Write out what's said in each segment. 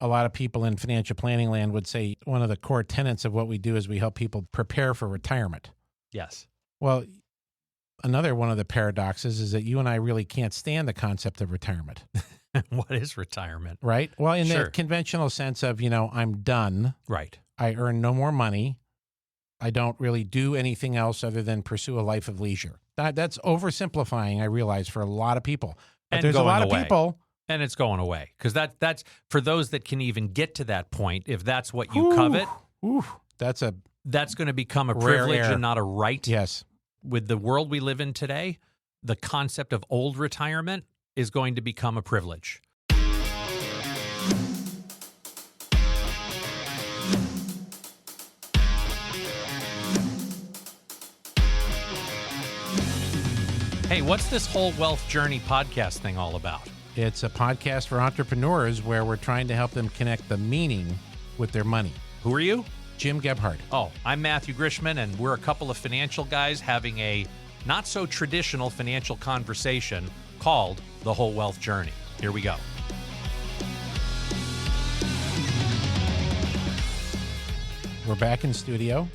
a lot of people in financial planning land would say one of the core tenets of what we do is we help people prepare for retirement. Yes. Well, another one of the paradoxes is that you and I really can't stand the concept of retirement. What is retirement? Right? Well, in Sure. the conventional sense of, I'm done. Right. I earn no more money. I don't really do anything else other than pursue a life of leisure. That's oversimplifying, I realize, for a lot of people. But And there's a going lot away. of people. And it's going away. Because that's for those that can even get to that point, if that's what you covet, That's going to become a rare privilege air. and not a right. Yes. With the world we live in today, the concept of old retirement is going to become a privilege. Hey, what's this whole wealth journey podcast thing all about? It's a podcast for entrepreneurs where we're trying to help them connect the meaning with their money. Who are you? Jim Gebhardt. Oh, I'm Matthew Grishman, and we're a couple of financial guys having a not-so-traditional financial conversation called The Whole Wealth Journey. Here we go. We're back in studio,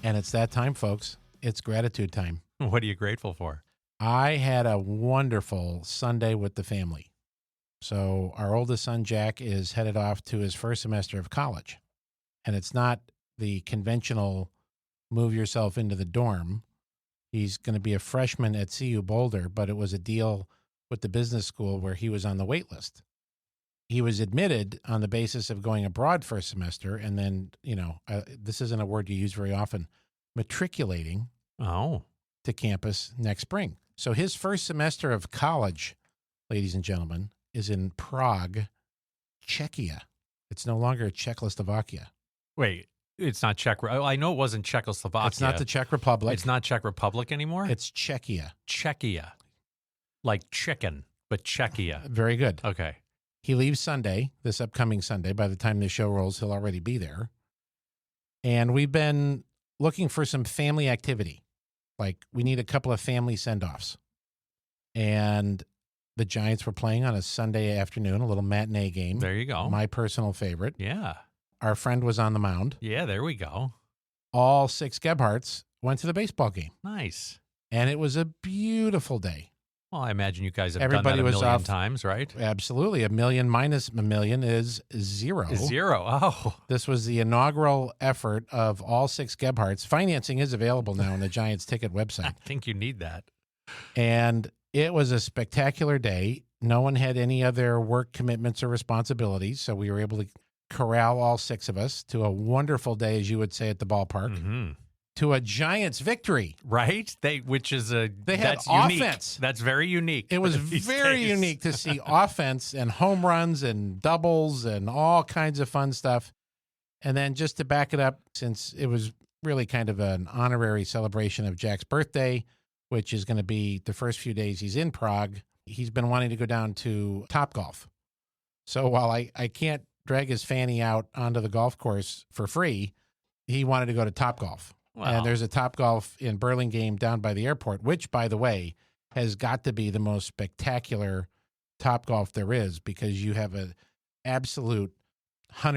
and it's that time, folks. It's gratitude time. What are you grateful for? I had a wonderful Sunday with the family. So our oldest son, Jack, is headed off to his first semester of college. And it's not the conventional move yourself into the dorm. He's going to be a freshman at CU Boulder, but it was a deal with the business school where he was on the wait list. He was admitted on the basis of going abroad for a semester, and then, this isn't a word you use very often, matriculating to campus next spring. So his first semester of college, ladies and gentlemen, is in Prague, Czechia. It's no longer Czechoslovakia. Wait, it's not Czech. I know it wasn't Czechoslovakia. It's not the Czech Republic. It's not Czech Republic anymore? It's Czechia. Czechia. Like chicken, but Czechia. Very good. Okay. He leaves Sunday, this upcoming Sunday. By the time the show rolls, he'll already be there. And we've been looking for some family activity. Like, we need a couple of family send-offs. And the Giants were playing on a Sunday afternoon, a little matinee game. There you go. My personal favorite. Yeah. Our friend was on the mound. Yeah, there we go. All six Gebhardts went to the baseball game. Nice. And it was a beautiful day. Well, I imagine you guys have Everybody done that a was million off. times, right? Absolutely. 1 million minus 1 million is zero. Zero. Oh. This was the inaugural effort of all six Gebhardts. Financing is available now on the Giants ticket website. I think you need that. And it was a spectacular day. No one had any other work commitments or responsibilities, so we were able to corral all six of us to a wonderful day, as you would say, at the ballpark, to a Giants victory. Right? Which is They had that's unique. offense. That's very unique. It was these very days. unique to see offense and home runs and doubles and all kinds of fun stuff. And then just to back it up, since it was really kind of an honorary celebration of Jack's birthday, which is going to be the first few days he's in Prague, he's been wanting to go down to Topgolf. So while I can't drag his fanny out onto the golf course for free, he wanted to go to Topgolf. Wow. And there's a Topgolf in Burlingame down by the airport, which, by the way, has got to be the most spectacular Topgolf there is, because you have an absolute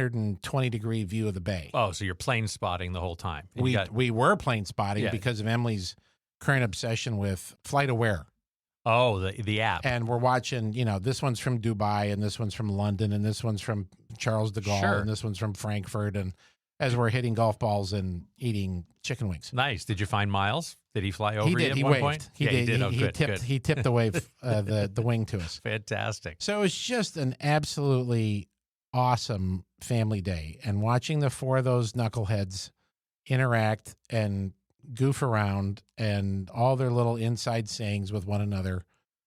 120-degree view of the bay. Oh, so you're plane spotting the whole time. And We were plane spotting Yeah. because of Emily's current obsession with Flight Aware. Oh, the app. And we're watching, this one's from Dubai, and this one's from London, and this one's from Charles de Gaulle, Sure. and this one's from Frankfurt, and as we're hitting golf balls and eating chicken wings. Nice. Did you find Miles? Did he fly over He you did. at He one waved. point? He did. He did. Oh, He good, tipped. good. He tipped the wave, the wing to us. Fantastic. So it was just an absolutely awesome family day, and watching the four of those knuckleheads interact and goof around and all their little inside sayings with one another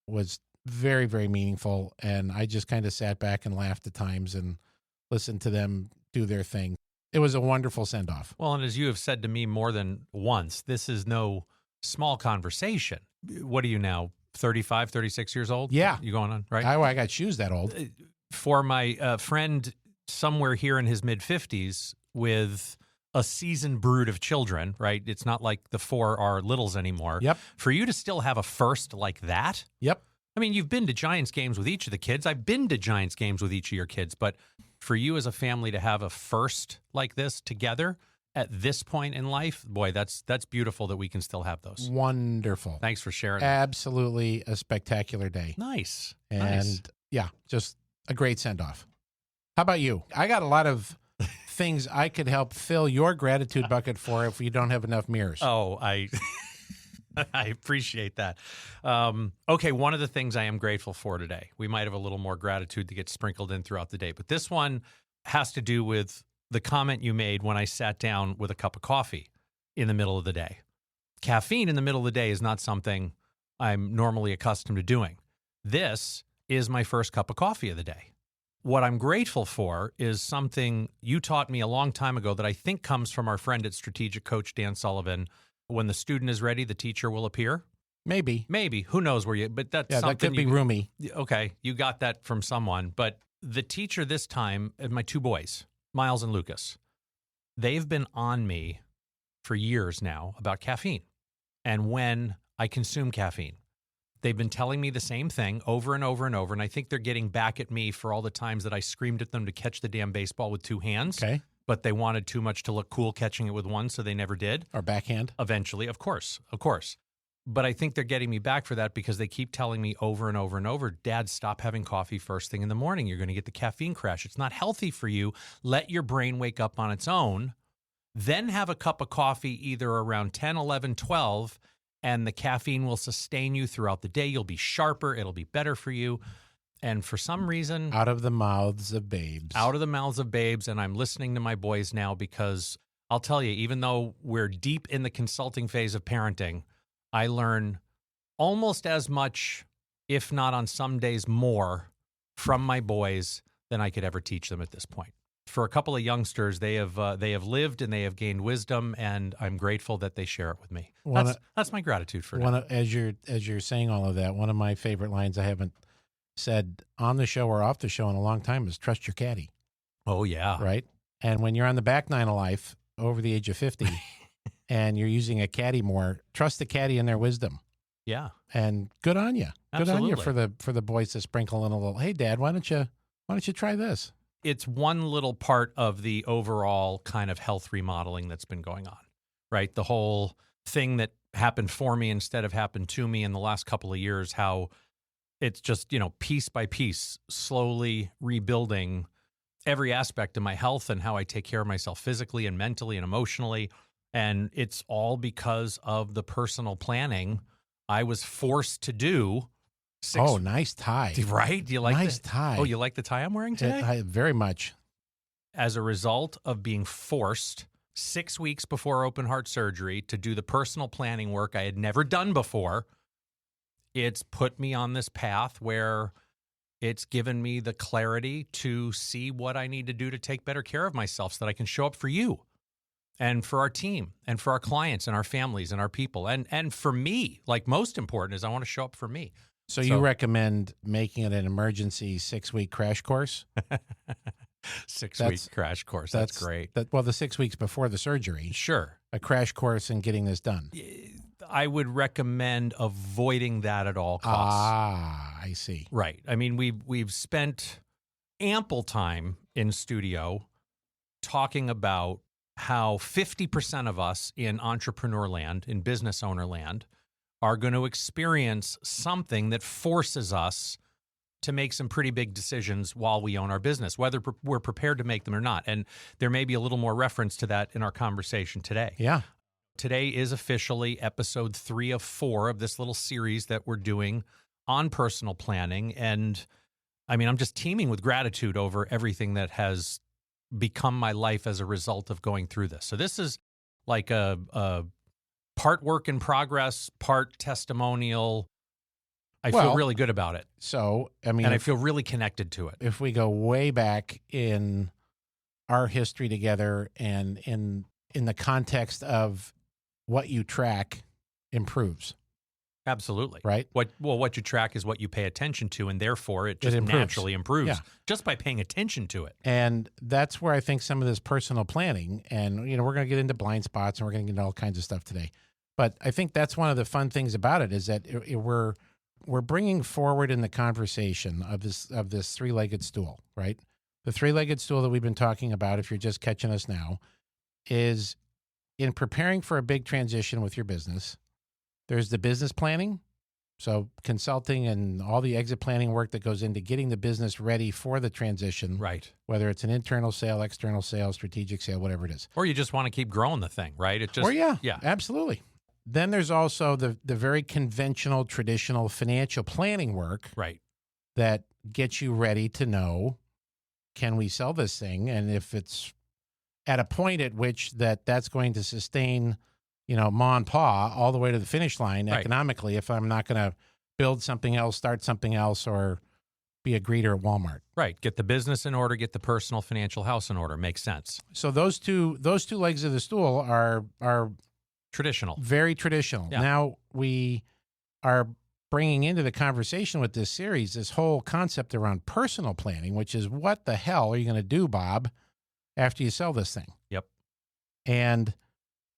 was very, very meaningful. And I just kind of sat back and laughed at times and listened to them do their thing. It was a wonderful send-off. Well, and as you have said to me more than once, this is no small conversation. What are you now, 35, 36 years old? Yeah. You going on, right? I got shoes that old. For my friend somewhere here in his mid-50s with a seasoned brood of children, right? It's not like the four are littles anymore. Yep. For you to still have a first like that? Yep. I mean, you've been to Giants games with each of the kids. I've been to Giants games with each of your kids, but for you as a family to have a first like this together at this point in life, boy, that's beautiful that we can still have those. Wonderful. Thanks for sharing that. Absolutely a spectacular day. Nice. And Nice. yeah, just a great send-off. How about you? I got a lot of things I could help fill your gratitude bucket for if you don't have enough mirrors. Oh, I appreciate that. Okay, one of the things I am grateful for today, we might have a little more gratitude that gets sprinkled in throughout the day, but this one has to do with the comment you made when I sat down with a cup of coffee in the middle of the day. Caffeine in the middle of the day is not something I'm normally accustomed to doing. This is my first cup of coffee of the day. What I'm grateful for is something you taught me a long time ago that I think comes from our friend at Strategic Coach, Dan Sullivan. When the student is ready, the teacher will appear. Maybe. Who knows where you, but that's something. That could be roomy. Okay, you got that from someone. But the teacher this time, my two boys, Miles and Lucas, they've been on me for years now about caffeine and when I consume caffeine. They've been telling me the same thing over and over and over, and I think they're getting back at me for all the times that I screamed at them to catch the damn baseball with two hands. Okay. But they wanted too much to look cool catching it with one, so they never did. Or backhand. Eventually, of course. But I think they're getting me back for that because they keep telling me over and over and over, Dad, stop having coffee first thing in the morning. You're going to get the caffeine crash. It's not healthy for you. Let your brain wake up on its own. Then have a cup of coffee either around 10, 11, 12, and the caffeine will sustain you throughout the day. You'll be sharper. It'll be better for you. And for some reason... Out of the mouths of babes. Out of the mouths of babes. And I'm listening to my boys now because I'll tell you, even though we're deep in the consulting phase of parenting, I learn almost as much, if not on some days more, from my boys than I could ever teach them at this point. For a couple of youngsters, they have lived and they have gained wisdom, and I'm grateful that they share it with me. That's my gratitude for now. As you're saying all of that, one of my favorite lines I haven't said on the show or off the show in a long time is trust your caddy. Oh, yeah. Right? And when you're on the back nine of life, over the age of 50, and you're using a caddy more, trust the caddy in their wisdom. Yeah. And good on you. Absolutely. Good on you for the boys to sprinkle in a little, hey, Dad, why don't you try this? It's one little part of the overall kind of health remodeling that's been going on, right? The whole thing that happened for me instead of happened to me in the last couple of years, how it's just, piece by piece, slowly rebuilding every aspect of my health and how I take care of myself physically and mentally and emotionally. And it's all because of the personal planning I was forced to do. Nice tie. Right? Do you like nice tie? Oh, you like the tie I'm wearing today? Very much. As a result of being forced 6 weeks before open heart surgery to do the personal planning work I had never done before, it's put me on this path where it's given me the clarity to see what I need to do to take better care of myself so that I can show up for you and for our team and for our clients and our families and our people. And for me, like most important is I want to show up for me. So you recommend making it an emergency 6-week crash course? 6-week crash course. That's great. The 6 weeks before the surgery. Sure. A crash course in getting this done. I would recommend avoiding that at all costs. I see. Right. I mean, we've spent ample time in studio talking about how 50% of us in entrepreneur land, in business owner land, are going to experience something that forces us to make some pretty big decisions while we own our business, whether we're prepared to make them or not. And there may be a little more reference to that in our conversation today. Yeah. Today is officially episode 3 of 4 of this little series that we're doing on personal planning. And I mean, I'm just teeming with gratitude over everything that has become my life as a result of going through this. So this is like a part work in progress, part testimonial. I feel really good about it. So, I mean, and I feel really connected to it. If we go way back in our history together and in the context of what you track improves. Absolutely. Right? What you track is what you pay attention to, and therefore it just naturally improves just by paying attention to it. And that's where I think some of this personal planning, and we're going to get into blind spots and we're going to get into all kinds of stuff today. But I think that's one of the fun things about it is that we're bringing forward in the conversation of this 3-legged stool, right? the three-legged stool that we've been talking about, if you're just catching us now, is in preparing for a big transition with your business. There's the business planning. So consulting and all the exit planning work that goes into getting the business ready for the transition. Right. Whether it's an internal sale, external sale, strategic sale, whatever it is. Or you just want to keep growing the thing, right? It just, or yeah, absolutely. Then there's also the very conventional, traditional financial planning work. Right. That gets you ready to know, can we sell this thing? And if it's at a point at which that's going to sustain, ma and pa all the way to the finish line economically, if I'm not going to build something else, start something else, or be a greeter at Walmart. Right. Get the business in order, get the personal financial house in order. Makes sense. So those two legs of the stool are traditional. Very traditional. Yeah. Now we are bringing into the conversation with this series this whole concept around personal planning, which is what the hell are you going to do, Bob, after you sell this thing? Yep. And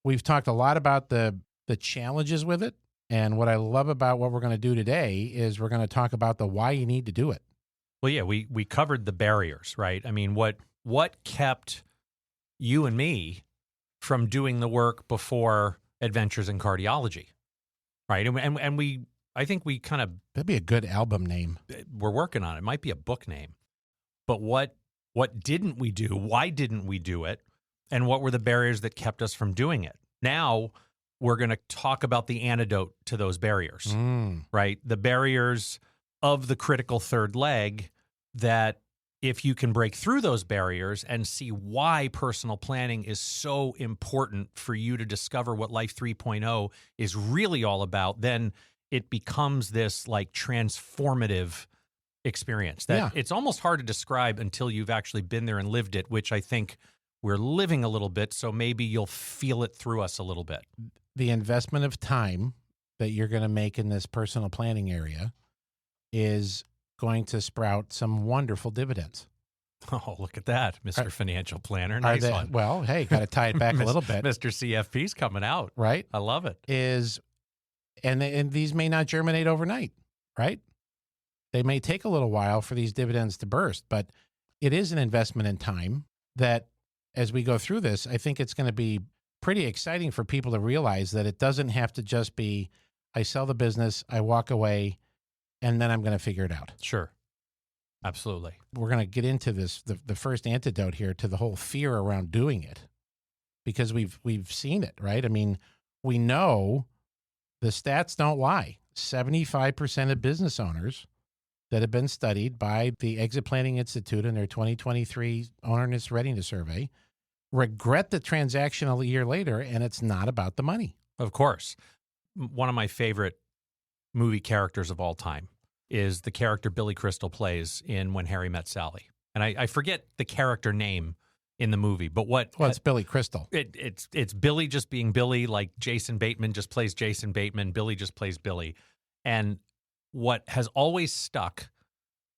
we've talked a lot about the challenges with it. And what I love about what we're going to do today is we're going to talk about the why you need to do it. Well, yeah, we covered the barriers, right? I mean, what kept you and me from doing the work before Adventures in Cardiology, right? And I think we kind of... That'd be a good album name. We're working on it. It might be a book name. But what didn't we do? Why didn't we do it? And what were the barriers that kept us from doing it? Now we're going to talk about the antidote to those barriers, right? The barriers of the critical third leg, that if you can break through those barriers and see why personal planning is so important for you to discover what Life 3.0 is really all about, then it becomes this like transformative experience that it's almost hard to describe until you've actually been there and lived it, which I think we're living a little bit. So maybe you'll feel it through us a little bit. The investment of time that you're going to make in this personal planning area is going to sprout some wonderful dividends. Oh, look at that, Mr. Financial Planner. Nice one. Well, hey, got to tie it back a little bit. Mr. CFP's coming out. Right. I love it. And these may not germinate overnight, right? They may take a little while for these dividends to burst, but it is an investment in time that as we go through this, I think it's going to be pretty exciting for people to realize that it doesn't have to just be, I sell the business, I walk away, and then I'm going to figure it out. Sure. Absolutely. We're going to get into this, the first antidote here to the whole fear around doing it, because we've seen it, right? I mean, we know the stats don't lie. 75% of business owners that have been studied by the Exit Planning Institute in their 2023 Ownerness Readiness Survey regret the transaction a year later, and it's not about the money. Of course. One of my favorite movie characters of all time is the character Billy Crystal plays in When Harry Met Sally. And I forget the character name in the movie, but it's Billy Crystal. It's Billy just being Billy, like Jason Bateman just plays Jason Bateman, Billy just plays Billy. And what has always stuck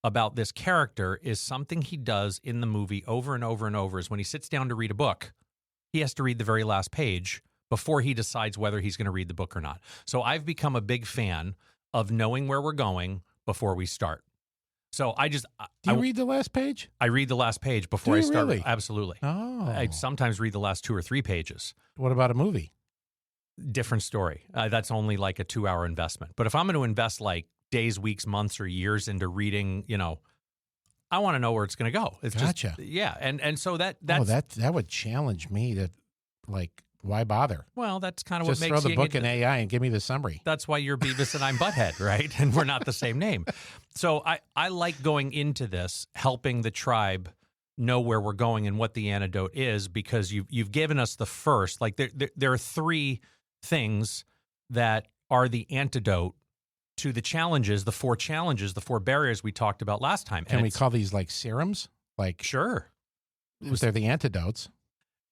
about this character is something he does in the movie over and over and over is when he sits down to read a book, he has to read the very last page before he decides whether he's going to read the book or not. So I've become a big fan of knowing where we're going before we start. So Do you read the last page? I read the last page before I start. Really? Absolutely. Oh. I sometimes read the last 2 or 3 pages. What about a movie? Different story. That's only like a 2-hour investment. But if I'm going to invest like days, weeks, months, or years into reading, I want to know where it's going to go. It's gotcha. And so that would challenge me to, like, why bother? Well, that's kind of just what makes throw the book in AI and give me the summary. That's why you're Beavis and I'm Butthead, right? And we're not the same name. So I like going into this, helping the tribe know where we're going and what the antidote is, because you've given us the first. Like there are 3 things that are the antidote to the challenges, the 4 challenges, the 4 barriers we talked about last time. Can we call these like serums? Like, sure, they're the antidotes.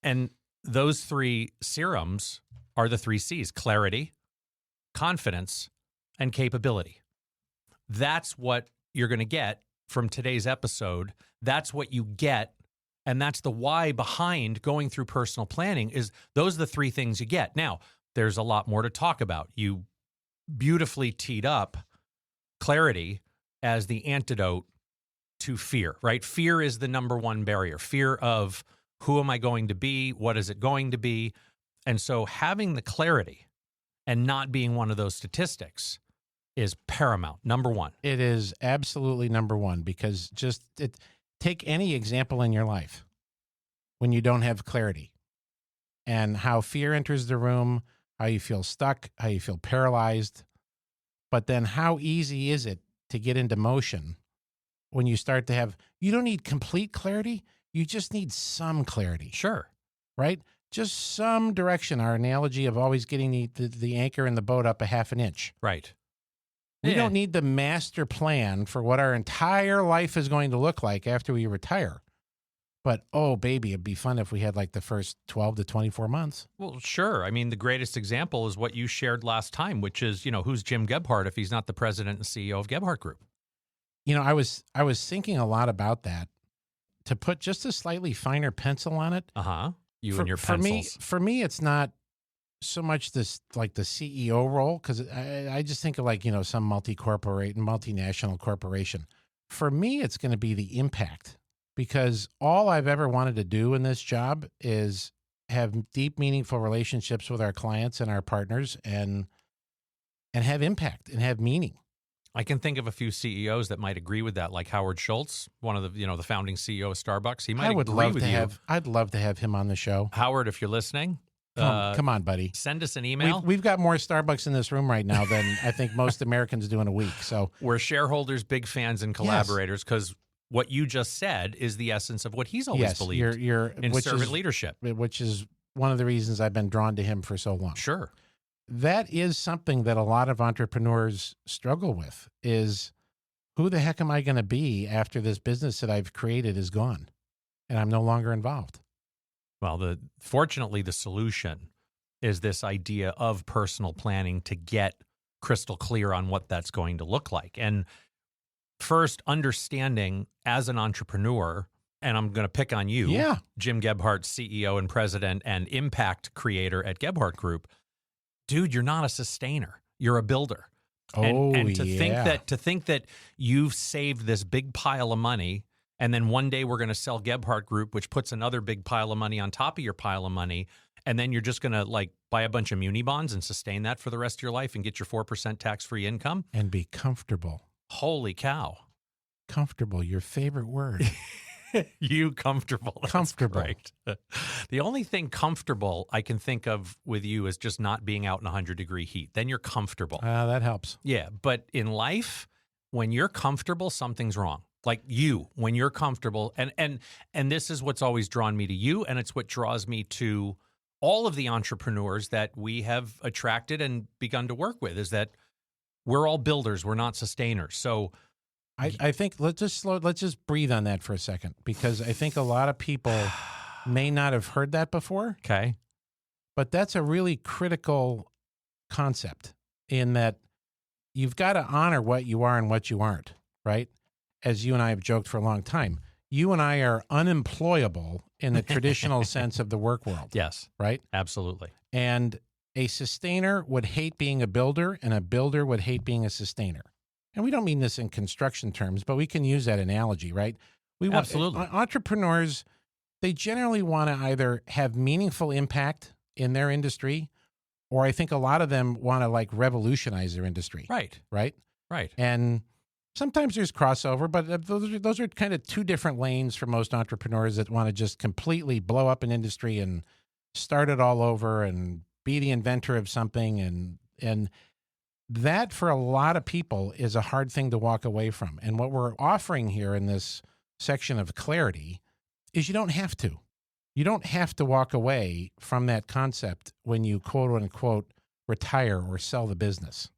And those 3 serums are the 3 C's: clarity, confidence, and capability. That's what you're going to get from today's episode. That's what you get. And that's the why behind going through personal planning is those are the 3 things you get. Now, there's a lot more to talk about. You beautifully teed up clarity as the antidote to fear, right? Fear is the number one barrier. Fear of who am I going to be? What is it going to be? And so having the clarity and not being one of those statistics is paramount. Number one. It is absolutely number one, because take any example in your life when you don't have clarity and how fear enters the room, how you feel stuck, how you feel paralyzed. But then how easy is it to get into motion when you start to have, you don't need complete clarity. You just need some clarity. Sure. Right? Just some direction. Our analogy of always getting the anchor in the boat up a half an inch. Right. We don't need the master plan for what our entire life is going to look like after we retire. But, oh, baby, it'd be fun if we had like the first 12 to 24 months. Well, sure. I mean, the greatest example is what you shared last time, which is, who's Jim Gebhardt if he's not the president and CEO of Gebhardt Group? I was thinking a lot about that, to put just a slightly finer pencil on it. Uh-huh. And your pencils. For me, it's not so much this like the CEO role, because I just think of like, some multinational corporation. For me, it's going to be the impact, because all I've ever wanted to do in this job is have deep, meaningful relationships with our clients and our partners, and have impact and have meaning. I can think of a few CEOs that might agree with that, like Howard Schultz, one of the the founding CEO of Starbucks. He might agree with you. I'd love to have him on the show. Howard, if you're listening, come on, buddy. Send us an email. We've got more Starbucks in this room right now than I think most Americans do in a week. So we're shareholders, big fans, and collaborators, because what you just said is the essence of what he's always believed in servant leadership. Which is one of the reasons I've been drawn to him for so long. Sure. That is something that a lot of entrepreneurs struggle with, is who the heck am I going to be after this business that I've created is gone and I'm no longer involved? Well, fortunately, the solution is this idea of personal planning to get crystal clear on what that's going to look like. And first, understanding as an entrepreneur, and I'm going to pick on you, Jim Gebhardt, CEO and president and impact creator at Gebhardt Group. Dude, you're not a sustainer. You're a builder. And to think that you've saved this big pile of money, and then one day we're going to sell Gebhardt Group, which puts another big pile of money on top of your pile of money, and then you're just going to like buy a bunch of muni bonds and sustain that for the rest of your life and get your 4% tax-free income and be comfortable. Holy cow! Comfortable, your favorite word. You comfortable. That's comfortable. Right. The only thing comfortable I can think of with you is just not being out in 100-degree heat. Then you're comfortable. That helps. Yeah. But in life, when you're comfortable, something's wrong. Like when you're comfortable. And this is what's always drawn me to you. And it's what draws me to all of the entrepreneurs that we have attracted and begun to work with, is that we're all builders. We're not sustainers. So I think let's just breathe on that for a second, because I think a lot of people may not have heard that before. Okay. But that's a really critical concept, in that you've got to honor what you are and what you aren't, right? As you and I have joked for a long time, you and I are unemployable in the traditional sense of the work world. Yes. Right? Absolutely. And a sustainer would hate being a builder, and a builder would hate being a sustainer. And we don't mean this in construction terms, but we can use that analogy, right? Absolutely. Entrepreneurs, they generally want to either have meaningful impact in their industry, or I think a lot of them want to like revolutionize their industry. Right. Right? Right. And sometimes there's crossover, but those are kind of two different lanes for most entrepreneurs that want to just completely blow up an industry and start it all over and be the inventor of something. And that, for a lot of people, is a hard thing to walk away from. And what we're offering here in this section of clarity is you don't have to. You don't have to walk away from that concept when you quote unquote retire or sell the business.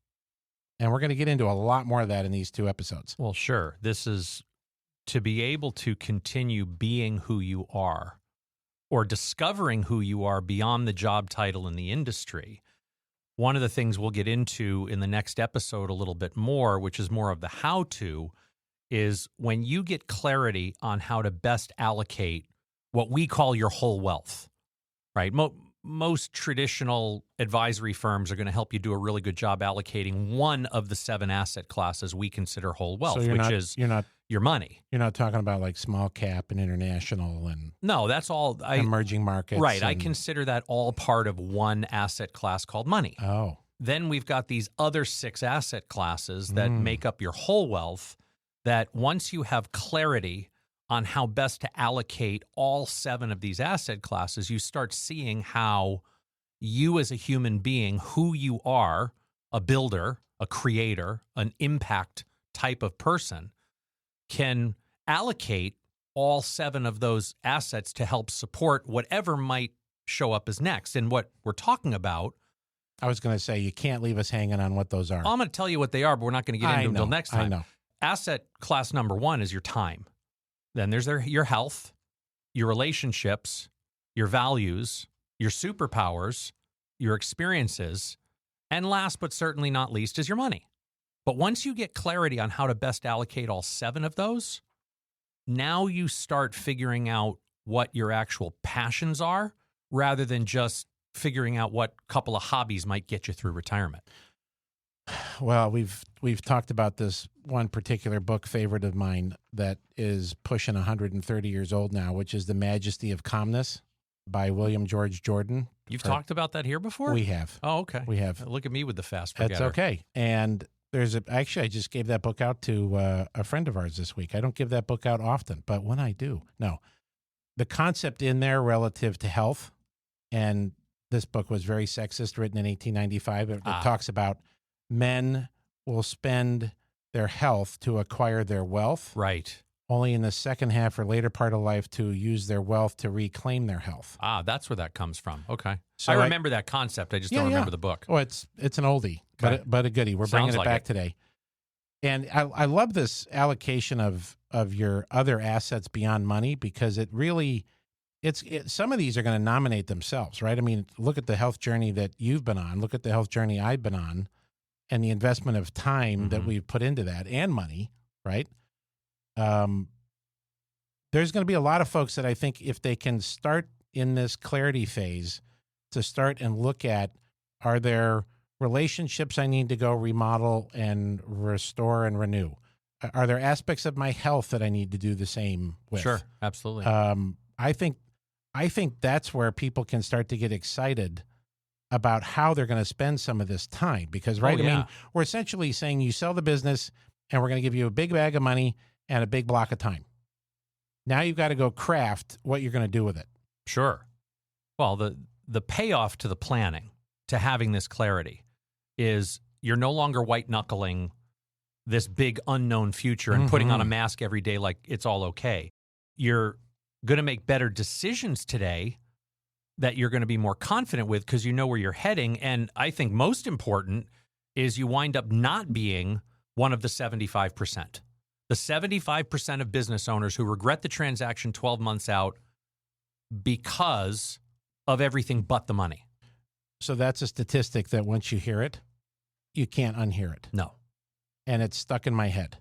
And we're going to get into a lot more of that in these two episodes. Well, sure. This is to be able to continue being who you are, or discovering who you are beyond the job title in the industry. One of the things we'll get into in the next episode a little bit more, which is more of the how-to, is when you get clarity on how to best allocate what we call your whole wealth, right? Most traditional advisory firms are going to help you do a really good job allocating one of the 7 asset classes we consider whole wealth, So you're your money. You're not talking about like small cap and international and No, that's all. emerging markets. Right. I and- consider that all part of one asset class called money. Oh, Then we've got these other 6 asset classes that make up your whole wealth, that once you have clarity on how best to allocate all 7 of these asset classes, you start seeing how you as a human being, who you are, a builder, a creator, an impact type of person, can allocate all 7 of those assets to help support whatever might show up as next. And what we're talking about, I was going to say, you can't leave us hanging on what those are. I'm going to tell you what they are, but we're not going to get into them until next time. I know. Asset class number 1 is your time. Then there's your health, your relationships, your values, your superpowers, your experiences, and last but certainly not least is your money. But once you get clarity on how to best allocate all 7 of those, now you start figuring out what your actual passions are rather than just figuring out what couple of hobbies might get you through retirement. Well, we've talked about this one particular book favorite of mine that is pushing 130 years old now, which is The Majesty of Calmness by William George Jordan. You've talked about that here before? We have. Oh, okay. We have. Look at me with the fast forgetter. That's okay. And actually, I just gave that book out to a friend of ours this week. I don't give that book out often, but when I do, no. The concept in there relative to health, and this book was very sexist, written in 1895. It talks about men will spend their health to acquire their wealth. Right. Only in the second half or later part of life to use their wealth to reclaim their health. That's where that comes from. Okay. So I remember that concept. I just don't remember the book. Oh, it's an oldie, Okay. but a goodie. We're bringing it back today. And I love this allocation of your other assets beyond money, because it really, some of these are going to nominate themselves, right? I mean, look at the health journey that you've been on. Look at the health journey I've been on, and the investment of time that we've put into that, and money, right? There's going to be a lot of folks that I think, if they can start in this clarity phase, to start and look at, are there relationships I need to go remodel and restore and renew? Are there aspects of my health that I need to do the same with? Sure, absolutely. I think that's where people can start to get excited about how they're going to spend some of this time, because, right? I mean, we're essentially saying you sell the business and we're going to give you a big bag of money and a big block of time. Now you've got to go craft what you're going to do with it. Sure. Well, the payoff to the planning, to having this clarity, is you're no longer white knuckling this big unknown future and putting on a mask every day like it's all okay. You're going to make better decisions today that you're going to be more confident with, because you know where you're heading. And I think most important is you wind up not being one of the 75%. The 75% of business owners who regret the transaction 12 months out because of everything but the money. So that's a statistic that once you hear it, you can't unhear it. No. And it's stuck in my head.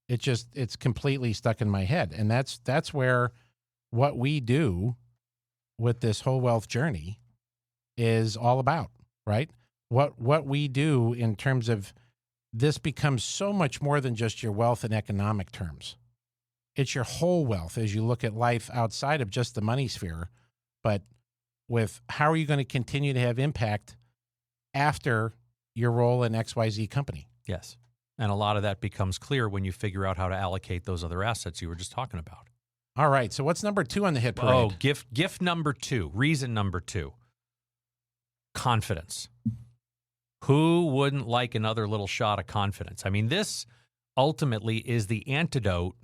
It's completely stuck in my head. And that's where what we do with this whole wealth journey is all about, right? What we do in terms of this becomes so much more than just your wealth in economic terms. It's your whole wealth as you look at life outside of just the money sphere, but with how are you going to continue to have impact after your role in XYZ company? Yes. And a lot of that becomes clear when you figure out how to allocate those other assets you were just talking about. All right. So what's number 2 on the hit parade? Oh, gift number 2, reason number 2, confidence. Who wouldn't like another little shot of confidence? I mean, this ultimately is the antidote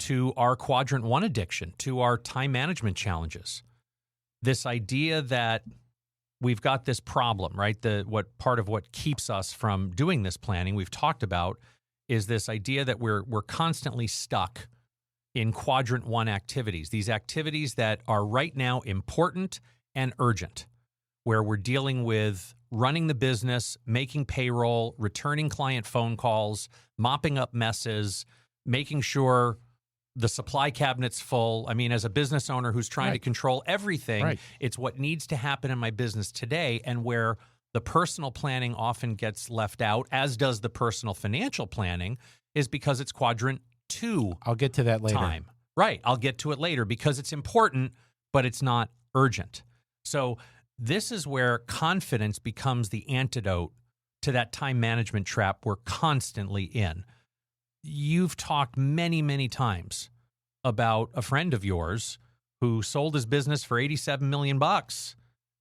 to our Quadrant 1 addiction, to our time management challenges. This idea that we've got this problem, right? What part of what keeps us from doing this planning we've talked about is this idea that we're constantly stuck in Quadrant 1 activities, these activities that are right now important and urgent, where we're dealing with running the business, making payroll, returning client phone calls, mopping up messes, making sure the supply cabinet's full. I mean, as a business owner who's trying to control everything, it's what needs to happen in my business today, and where the personal planning often gets left out, as does the personal financial planning, is because it's Quadrant to I'll get to that later. time. Right. I'll get to it later because it's important, but it's not urgent. So this is where confidence becomes the antidote to that time management trap we're constantly in. You've talked many, many times about a friend of yours who sold his business for $87 million,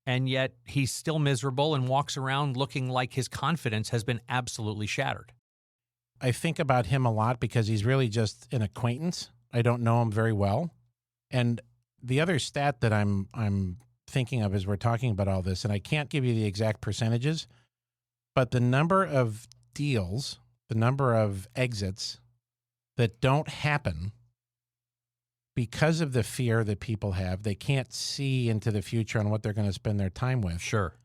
and yet he's still miserable and walks around looking like his confidence has been absolutely shattered. I think about him a lot because he's really just an acquaintance. I don't know him very well. And the other stat that I'm thinking of as we're talking about all this, and I can't give you the exact percentages, but the number of deals, the number of exits that don't happen because of the fear that people have, they can't see into the future on what they're going to spend their time with. Sure.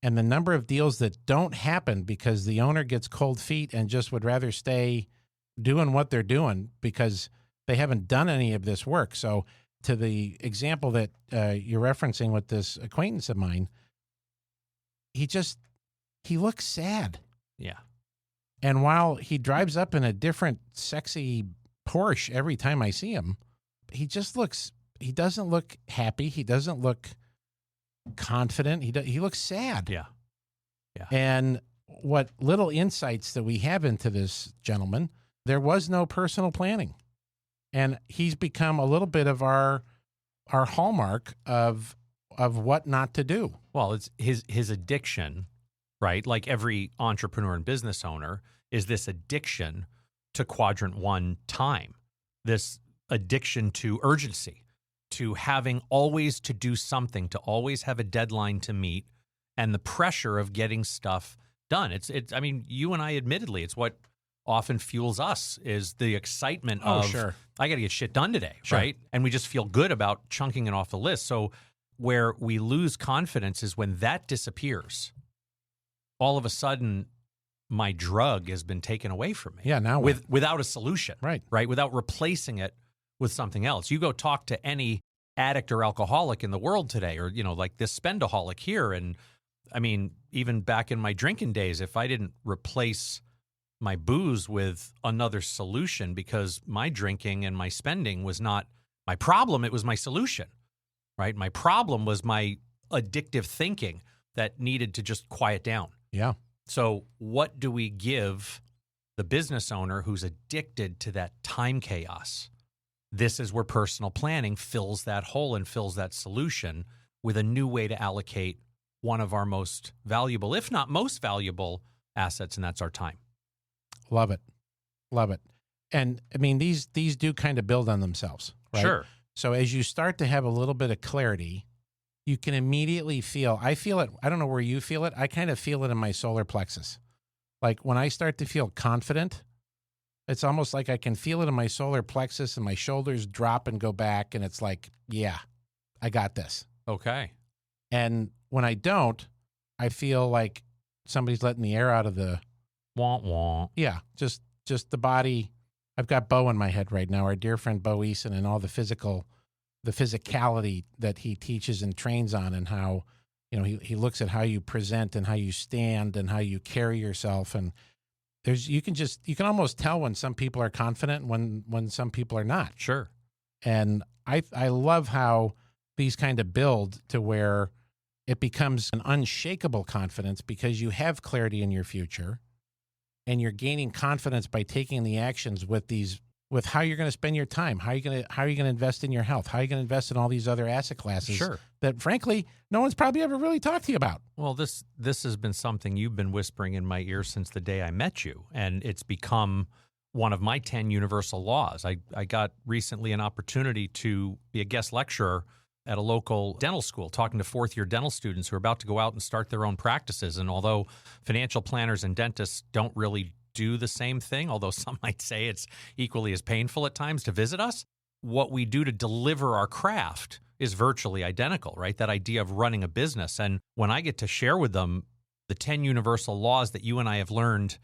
And the number of deals that don't happen because the owner gets cold feet and just would rather stay doing what they're doing because they haven't done any of this work. So to the example that you're referencing with this acquaintance of mine, he looks sad. Yeah. And while he drives up in a different sexy Porsche every time I see him, he doesn't look happy. He doesn't look confident. He looks sad. Yeah. Yeah. And what little insights that we have into this gentleman, there was no personal planning. And he's become a little bit of our hallmark of what not to do. Well, it's his addiction, right? Like every entrepreneur and business owner is this addiction to quadrant one time, this addiction to urgency, to having always to do something, to always have a deadline to meet, and the pressure of getting stuff done. I mean, you and I, admittedly, it's what often fuels us is the excitement of, sure, I got to get shit done today, sure, right? And we just feel good about chunking it off the list. So where we lose confidence is when that disappears. All of a sudden, my drug has been taken away from me. Yeah, now without a solution, right? Without replacing it with something else. You go talk to any addict or alcoholic in the world today, or like this spendaholic here, and I mean, even back in my drinking days, if I didn't replace my booze with another solution, because my drinking and my spending was not my problem, it was my solution, right? My problem was my addictive thinking that needed to just quiet down. Yeah. So what do we give the business owner who's addicted to that time chaos? This is where personal planning fills that hole and fills that solution with a new way to allocate one of our most valuable, if not most valuable, assets, and that's our time. Love it. Love it. And I mean, these do kind of build on themselves, right? Sure. So as you start to have a little bit of clarity, you can immediately I feel it. I don't know where you feel it. I kind of feel it in my solar plexus. Like when I start to feel confident, it's almost like I can feel it in my solar plexus and my shoulders drop and go back. And it's like, yeah, I got this. Okay. And when I don't, I feel like somebody's letting the air out of the wah. Yeah, just the body. I've got Bo in my head right now, our dear friend Bo Eason, and all the physicality that he teaches and trains on, and how, he looks at how you present and how you stand and how you carry yourself. And you can almost tell when some people are confident and when some people are not. Sure. And I love how these kind of build to where it becomes an unshakable confidence because you have clarity in your future. And you're gaining confidence by taking the actions with how you're going to spend your time, how are you going to invest in your health, how are you going to invest in all these other asset classes Sure. that, frankly, no one's probably ever really talked to you about. Well, this has been something you've been whispering in my ear since the day I met you, and it's become one of my 10 universal laws. I got recently an opportunity to be a guest lecturer at a local dental school, talking to fourth-year dental students who are about to go out and start their own practices. And although financial planners and dentists don't really do the same thing, although some might say it's equally as painful at times to visit us, what we do to deliver our craft is virtually identical, right? That idea of running a business. And when I get to share with them the 10 universal laws that you and I have learned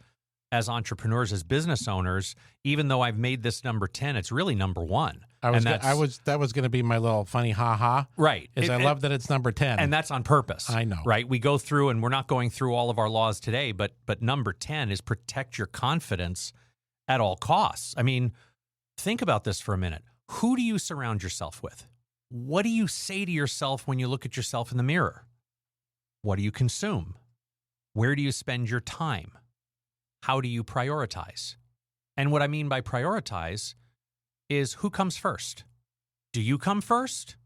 as entrepreneurs, as business owners, even though I've made this number 10, it's really number 1. That was going to be my little funny ha-ha. Right. I love that it's number 10. And that's on purpose. I know. Right? We go through, and we're not going through all of our laws today, but number 10 is protect your confidence at all costs. I mean, Think about this for a minute. Who do you surround yourself with? What do you say to yourself when you look at yourself in the mirror? What do you consume? Where do you spend your time? How do you prioritize? And what I mean by prioritize is who comes first? Do you come first?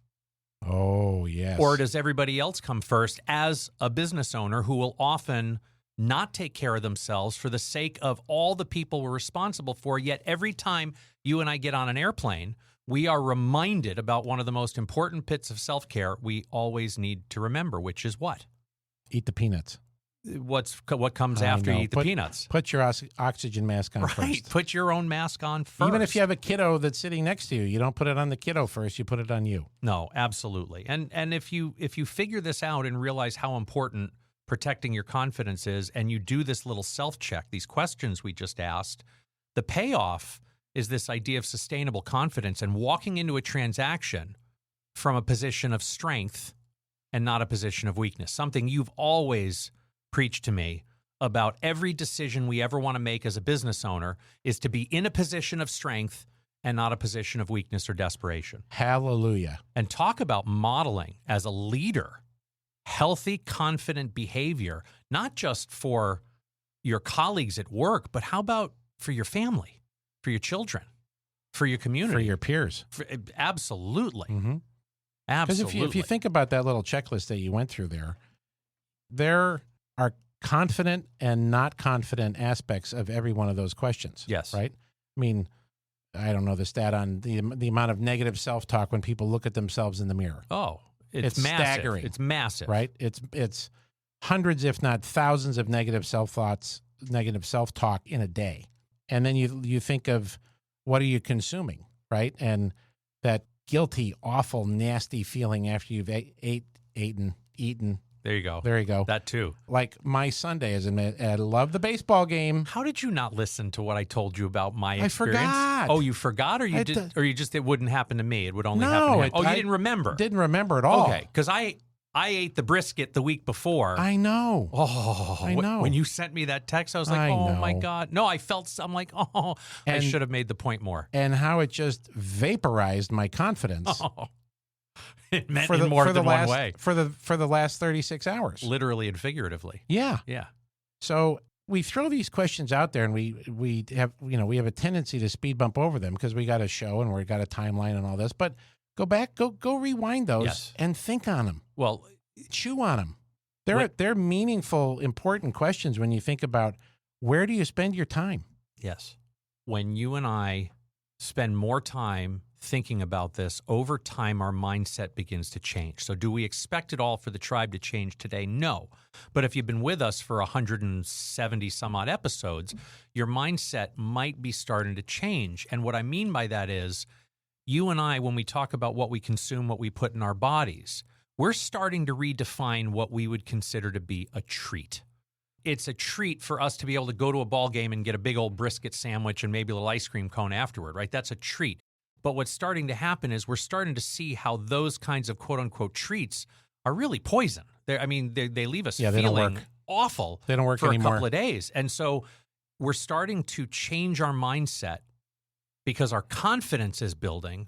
Oh, yes. Or does everybody else come first as a business owner who will often not take care of themselves for the sake of all the people we're responsible for? Yet every time you and I get on an airplane, we are reminded about one of the most important bits of self-care we always need to remember, which is what? Eat the peanuts. What comes after you eat the peanuts? Put your oxygen mask on first. Right. Put your own mask on first. Even if you have a kiddo that's sitting next to you, you don't put it on the kiddo first. You put it on you. No, absolutely. And if you figure this out and realize how important protecting your confidence is, and you do this little self-check, these questions we just asked, the payoff is this idea of sustainable confidence and walking into a transaction from a position of strength and not a position of weakness. Something you've always preached to me about every decision we ever want to make as a business owner is to be in a position of strength and not a position of weakness or desperation. Hallelujah. And talk about modeling as a leader, healthy, confident behavior, not just for your colleagues at work, but how about for your family, for your children, for your community? For your peers. Absolutely. Mm-hmm. Absolutely. Because if you think about that little checklist that you went through there are confident and not confident aspects of every one of those questions. Yes. Right? I mean, I don't know the stat on the amount of negative self-talk when people look at themselves in the mirror. Oh, it's massive. Staggering. It's massive. Right? It's hundreds, if not thousands, of negative self-thoughts, negative self-talk in a day. And then you think of what are you consuming, right? And that guilty, awful, nasty feeling after you've eaten. There you go. There you go. That too. Like my Sunday, I love the baseball game. How did you not listen to what I told you about my I experience? forgot. Oh, you forgot, or it wouldn't happen to me. It would only happen to him. You didn't remember. Didn't remember at all. Okay, because I ate the brisket the week before. I know. Oh, I know. When you sent me that text, I was like, my God. No, I'm like, I should have made the point more. And how it just vaporized my confidence. Oh. It meant in more than one way. For the last 36 hours. Literally and figuratively. Yeah. Yeah. So we throw these questions out there, and we have a tendency to speed bump over them because we got a show and we got a timeline and all this. But go back, go rewind those and think on them. Well, chew on them. They're meaningful, important questions when you think about where do you spend your time. Yes. When you and I spend more time thinking about this, over time our mindset begins to change. So do we expect it all for the tribe to change today? No. But if you've been with us for 170 some odd episodes, your mindset might be starting to change. And what I mean by that is you and I, when we talk about what we consume, what we put in our bodies, we're starting to redefine what we would consider to be a treat. It's a treat for us to be able to go to a ball game and get a big old brisket sandwich and maybe a little ice cream cone afterward, right? That's a treat. But what's starting to happen is we're starting to see how those kinds of quote-unquote treats are really poison. They leave us feeling awful They don't work for anymore. a couple of days. And so we're starting to change our mindset because our confidence is building,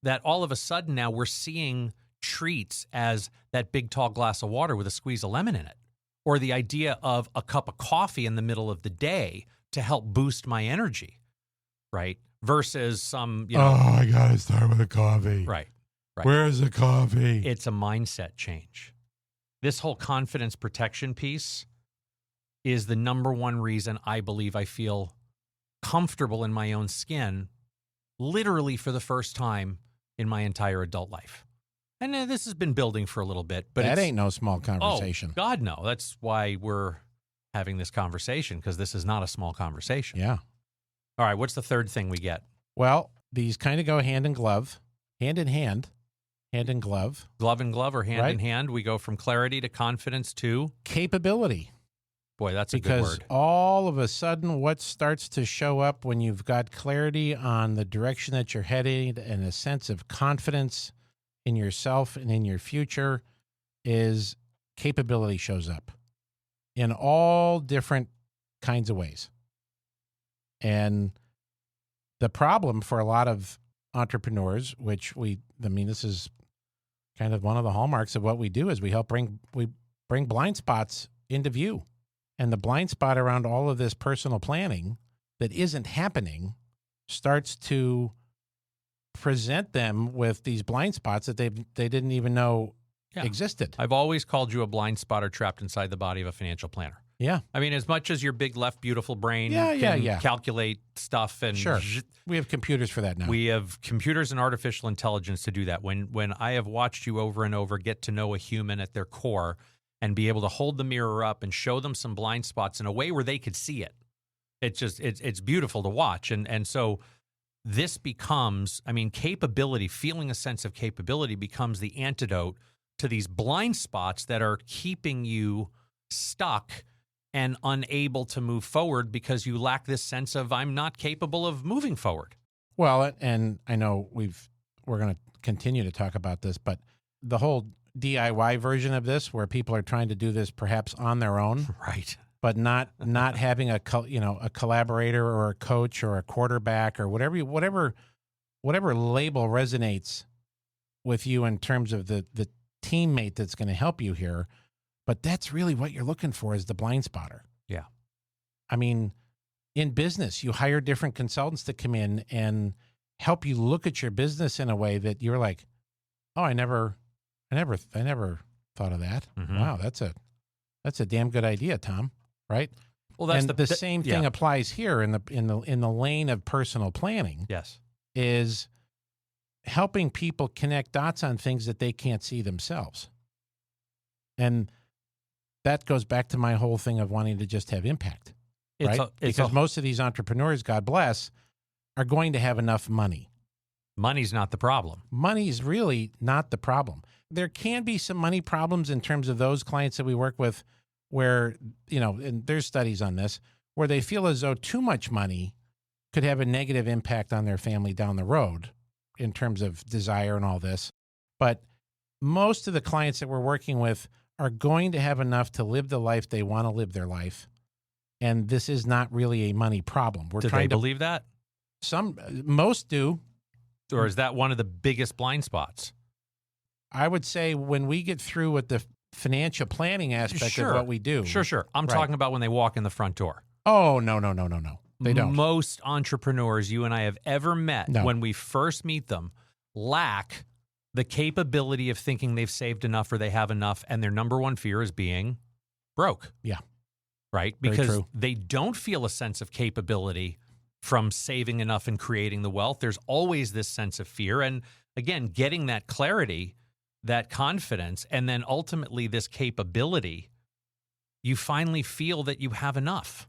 that all of a sudden now we're seeing treats as that big tall glass of water with a squeeze of lemon in it, or the idea of a cup of coffee in the middle of the day to help boost my energy, right? Versus some, I got to start with a coffee. Right. Where's the coffee? It's a mindset change. This whole confidence protection piece is the number one reason I believe I feel comfortable in my own skin, literally for the first time in my entire adult life. And this has been building for a little bit, but that ain't no small conversation. Oh, God, no. That's why we're having this conversation, because this is not a small conversation. Yeah. All right, what's the third thing we get? Well, these kind of go hand in glove, hand in hand, hand in glove. Glove in glove or hand in hand. We go from clarity to confidence to capability. Boy, that's a good word. Because all of a sudden what starts to show up when you've got clarity on the direction that you're heading and a sense of confidence in yourself and in your future is capability shows up in all different kinds of ways. And The problem for a lot of entrepreneurs, which this is kind of one of the hallmarks of what we do, is we bring blind spots into view. And the blind spot around all of this personal planning that isn't happening starts to present them with these blind spots that they didn't even know existed. I've always called you a blind spotter trapped inside the body of a financial planner. Yeah. I mean, as much as your big left beautiful brain can calculate stuff and sure. We have computers for that now. We have computers and artificial intelligence to do that. When I have watched you over and over get to know a human at their core and be able to hold the mirror up and show them some blind spots in a way where they could see it. It's beautiful to watch. And so this becomes, capability, feeling a sense of capability becomes the antidote to these blind spots that are keeping you stuck and unable to move forward because you lack this sense of I'm not capable of moving forward. Well, and I know we're going to continue to talk about this, but the whole DIY version of this, where people are trying to do this perhaps on their own, right? But not having a collaborator or a coach or a quarterback or whatever label resonates with you in terms of the teammate that's going to help you here. But that's really what you're looking for, is the blind spotter. Yeah. I mean, in business, you hire different consultants to come in and help you look at your business in a way that you're like, oh, I never thought of that. Mm-hmm. Wow, that's a damn good idea, Tom. Right? Well, that's the same thing applies here in the lane of personal planning. Yes. Is helping people connect dots on things that they can't see themselves. And that goes back to my whole thing of wanting to just have impact, right? Because most of these entrepreneurs, God bless, are going to have enough money. Money's not the problem. Money's really not the problem. There can be some money problems in terms of those clients that we work with where, and there's studies on this, where they feel as though too much money could have a negative impact on their family down the road in terms of desire and all this. But most of the clients that we're working with are going to have enough to live the life they want to live their life. And this is not really a money problem. Do they believe that? Most do. Or is that one of the biggest blind spots? I would say when we get through with the financial planning aspect of what we do. Sure. I'm talking about when they walk in the front door. Oh, no. They don't. Most entrepreneurs you and I have ever met, when we first meet them, lack the capability of thinking they've saved enough or they have enough, and their number one fear is being broke. Yeah. Right? Because they don't feel a sense of capability from saving enough and creating the wealth. There's always this sense of fear. And again, getting that clarity, that confidence, and then ultimately this capability, you finally feel that you have enough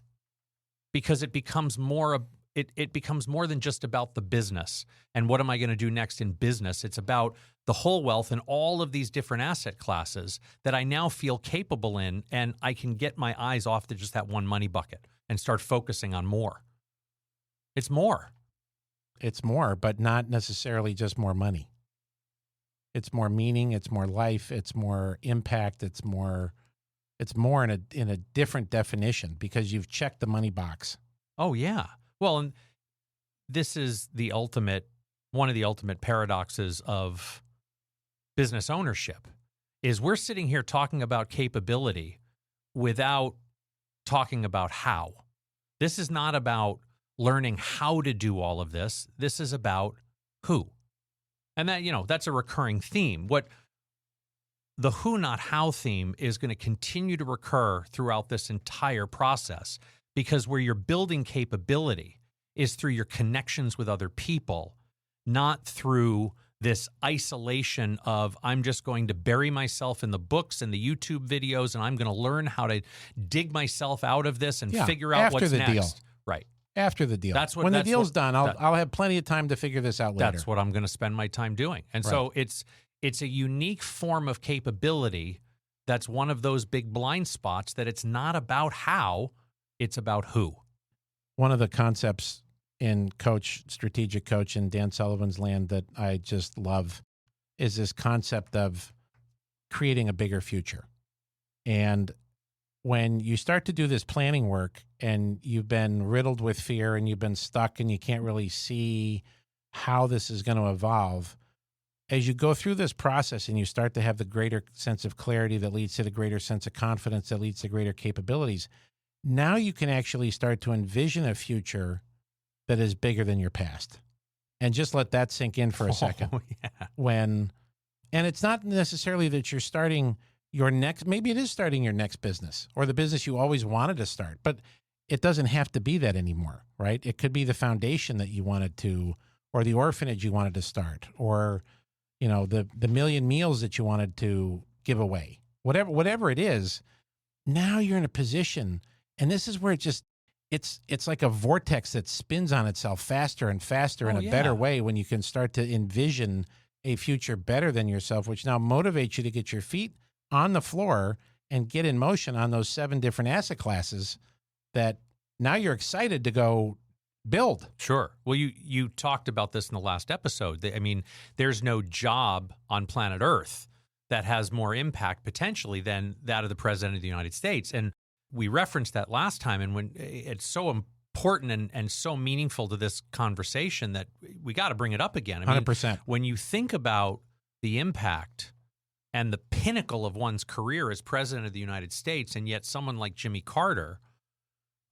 because it becomes more it becomes more than just about the business and what am I going to do next in business. It's about the whole wealth and all of these different asset classes that I now feel capable in, and I can get my eyes off to just that one money bucket and start focusing on more. It's more. It's more, but not necessarily just more money. It's more meaning, it's more life, it's more impact, it's more in a different definition because you've checked the money box. Oh yeah. Well, and this is one of the ultimate paradoxes of business ownership is we're sitting here talking about capability without talking about how. This is not about learning how to do all of this. This is about who. And that, that's a recurring theme. What the who, not how theme is going to continue to recur throughout this entire process, because where you're building capability is through your connections with other people, not through this isolation of I'm just going to bury myself in the books and the YouTube videos and I'm going to learn how to dig myself out of this and figure out what's next. Deal. Right. After the deal. When the deal's done, I'll have plenty of time to figure this out later. That's what I'm going to spend my time doing. And so it's a unique form of capability that's one of those big blind spots that it's not about how, it's about who. One of the concepts in strategic coach in Dan Sullivan's land that I just love is this concept of creating a bigger future. And when you start to do this planning work and you've been riddled with fear and you've been stuck and you can't really see how this is going to evolve, as you go through this process and you start to have the greater sense of clarity that leads to the greater sense of confidence that leads to greater capabilities, now you can actually start to envision a future that is bigger than your past. And just let that sink in for a second. Yeah. And it's not necessarily that you're starting your next, maybe it is starting your next business or the business you always wanted to start, but it doesn't have to be that anymore, right? It could be the foundation that you wanted to, or the orphanage you wanted to start, or, you know, the million meals that you wanted to give away, whatever it is. Now you're in a position, and this is where it just, it's like a vortex that spins on itself faster and faster in a better way when you can start to envision a future better than yourself, which now motivates you to get your feet on the floor and get in motion on those 7 different asset classes that now you're excited to go build. Sure. Well, you talked about this in the last episode. I mean, there's no job on planet Earth that has more impact potentially than that of the President of the United States. And we referenced that last time, and when it's so important and so meaningful to this conversation that we got to bring it up again. I mean, 100%. when you think about the impact and the pinnacle of one's career as President of the United States, and yet someone like Jimmy Carter,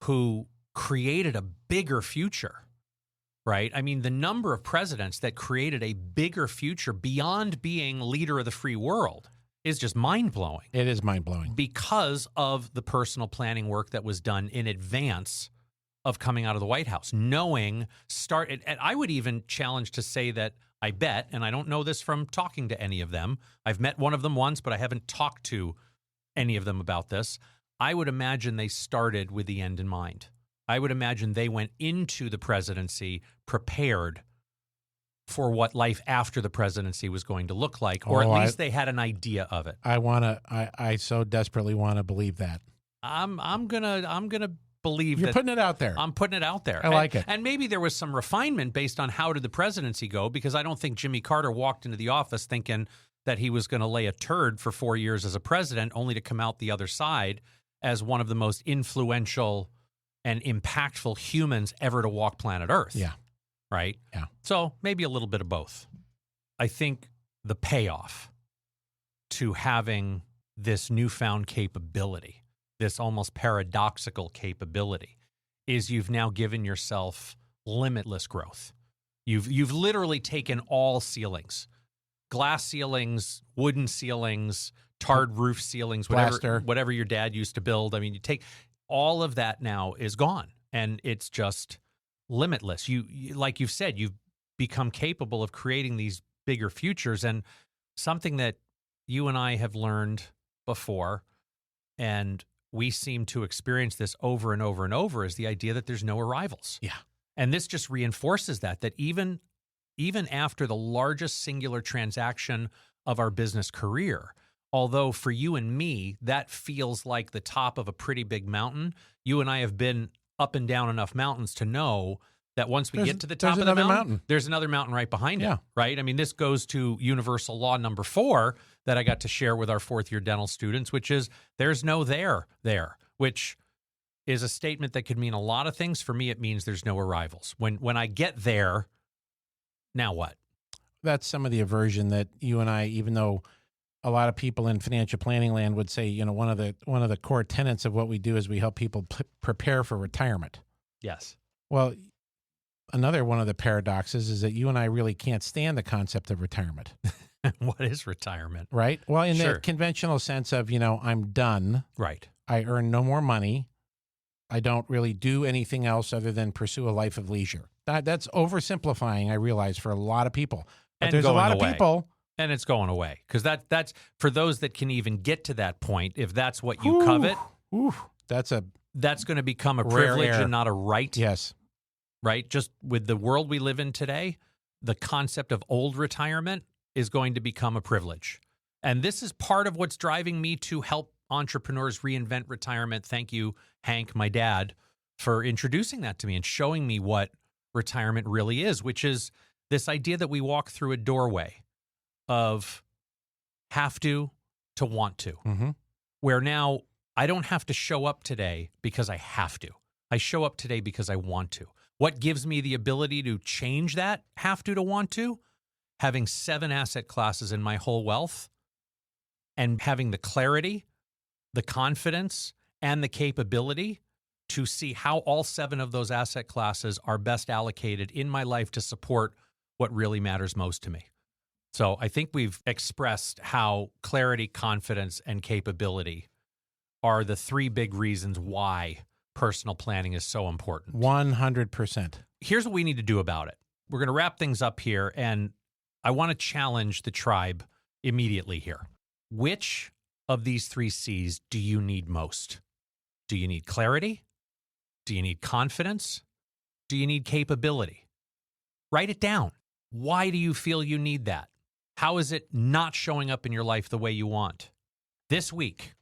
who created a bigger future, right? I mean, the number of presidents that created a bigger future beyond being leader of the free world is just mind-blowing. It is mind-blowing. Because of the personal planning work that was done in advance of coming out of the White House, and I would even challenge to say that I bet, and I don't know this from talking to any of them, I've met one of them once, but I haven't talked to any of them about this. I would imagine they started with the end in mind. I would imagine they went into the presidency prepared for what life after the presidency was going to look like, or at least they had an idea of it. I so desperately want to believe that. I'm gonna believe you're putting it out there. I'm putting it out there. I like it. And maybe there was some refinement based on how did the presidency go, because I don't think Jimmy Carter walked into the office thinking that he was going to lay a turd for 4 years as a president, only to come out the other side as one of the most influential and impactful humans ever to walk planet Earth. Yeah. Right? Yeah. So maybe a little bit of both. I think the payoff to having this newfound capability, this almost paradoxical capability, is you've now given yourself limitless growth. You've literally taken all ceilings, glass ceilings, wooden ceilings, tarred roof ceilings, whatever your dad used to build. I mean, you take all of that now is gone, and it's just limitless. You like you've said, you've become capable of creating these bigger futures, and something that you and I have learned before, and we seem to experience this over and over and over, is the idea that there's no arrivals. Yeah. And this just reinforces that even after the largest singular transaction of our business career, although for you and me, that feels like the top of a pretty big mountain, you and I have been up and down enough mountains to know that once we get to the top of the mountain, there's another mountain right behind it, right? I mean, this goes to universal law number 4 that I got to share with our 4th-year dental students, which is there's no there, which is a statement that could mean a lot of things. For me, it means there's no arrivals. When I get there, now what? That's some of the aversion that you and I, even though a lot of people in financial planning land would say, you know, one of the core tenets of what we do is we help people prepare for retirement. Yes. Well, another one of the paradoxes is that you and I really can't stand the concept of retirement. What is retirement? Right? Well, in the conventional sense of, you know, I'm done. Right. I earn no more money. I don't really do anything else other than pursue a life of leisure. That's oversimplifying, I realize, for a lot of people. But there's a lot of people. And it's going away. Because that's for those that can even get to that point, if that's what you covet, that's going to become a privilege and not a right. Yes. Right? Just with the world we live in today, the concept of old retirement is going to become a privilege. And this is part of what's driving me to help entrepreneurs reinvent retirement. Thank you, Hank, my dad, for introducing that to me and showing me what retirement really is, which is this idea that we walk through a doorway of have to want to, where now I don't have to show up today because I have to. I show up today because I want to. What gives me the ability to change that have to want to? Having 7 asset classes in my whole wealth and having the clarity, the confidence, and the capability to see how all 7 of those asset classes are best allocated in my life to support what really matters most to me. So I think we've expressed how clarity, confidence, and capability are the 3 big reasons why personal planning is so important. 100%. Here's what we need to do about it. We're going to wrap things up here, and I want to challenge the tribe immediately here. Which of these 3 C's do you need most? Do you need clarity? Do you need confidence? Do you need capability? Write it down. Why do you feel you need that? How is it not showing up in your life the way you want? This week,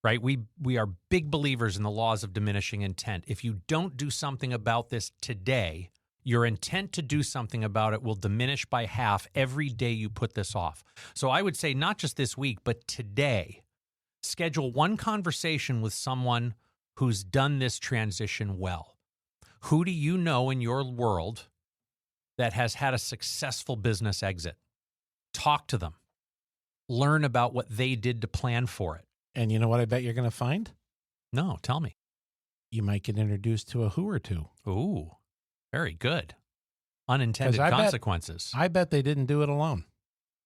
right? We are big believers in the laws of diminishing intent. If you don't do something about this today, your intent to do something about it will diminish by half every day you put this off. So I would say not just this week, but today, schedule one conversation with someone who's done this transition well. Who do you know in your world that has had a successful business exit? Talk to them. Learn about what they did to plan for it. And you know what I bet you're going to find? No, tell me. You might get introduced to a who or two. Ooh, very good. Unintended consequences. I bet they didn't do it alone.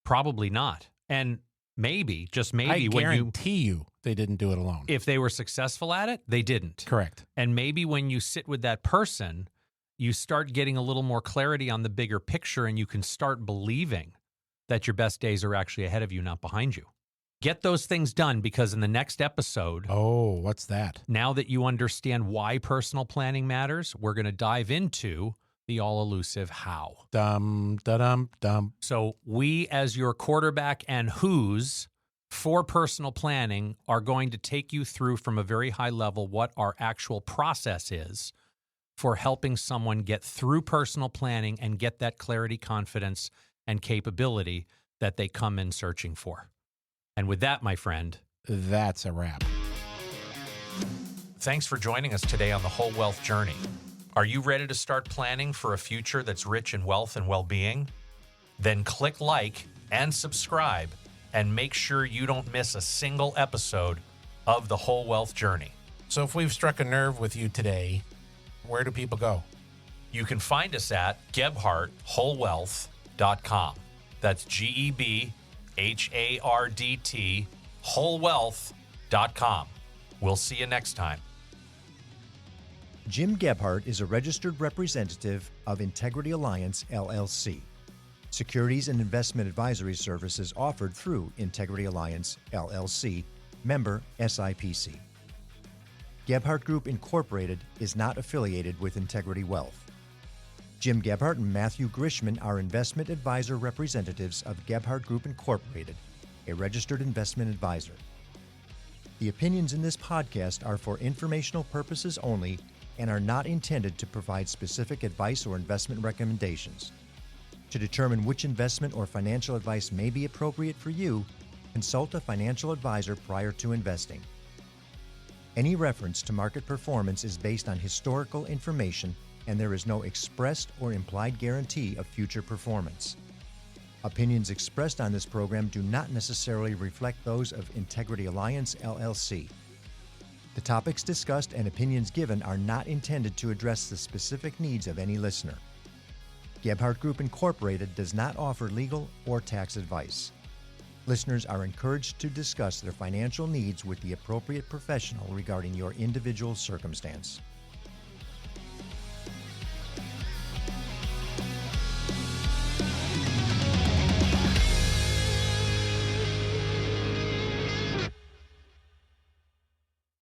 Probably not. And maybe, just maybe, I guarantee you they didn't do it alone. If they were successful at it, they didn't. Correct. And maybe when you sit with that person, you start getting a little more clarity on the bigger picture, and you can start believing that your best days are actually ahead of you, not behind you. Get those things done, because in the next episode, oh, what's that? Now that you understand why personal planning matters, we're going to dive into the all-elusive how. Dum, da-dum, dum. So we, as your quarterback and who's for personal planning, are going to take you through from a very high level what our actual process is for helping someone get through personal planning and get that clarity, confidence, and capability that they come in searching for. And with that, my friend, that's a wrap. Thanks for joining us today on the Whole Wealth Journey. Are you ready to start planning for a future that's rich in wealth and well-being? Then click like and subscribe and make sure you don't miss a single episode of the Whole Wealth Journey. So if we've struck a nerve with you today, where do people go? You can find us at GebhardtWholeWealth.com. That's GEBHARDT wholewealth.com. We'll see you next time. Jim Gebhardt is a registered representative of Integrity Alliance, LLC. Securities and investment advisory services offered through Integrity Alliance, LLC, member SIPC. Gebhardt Group Incorporated is not affiliated with Integrity Wealth. Jim Gebhardt and Matthew Grishman are investment advisor representatives of Gebhardt Group Incorporated, a registered investment advisor. The opinions in this podcast are for informational purposes only and are not intended to provide specific advice or investment recommendations. To determine which investment or financial advice may be appropriate for you, consult a financial advisor prior to investing. Any reference to market performance is based on historical information, and there is no expressed or implied guarantee of future performance. Opinions expressed on this program do not necessarily reflect those of Integrity Alliance, LLC. The topics discussed and opinions given are not intended to address the specific needs of any listener. Gebhardt Group Incorporated does not offer legal or tax advice. Listeners are encouraged to discuss their financial needs with the appropriate professional regarding your individual circumstance.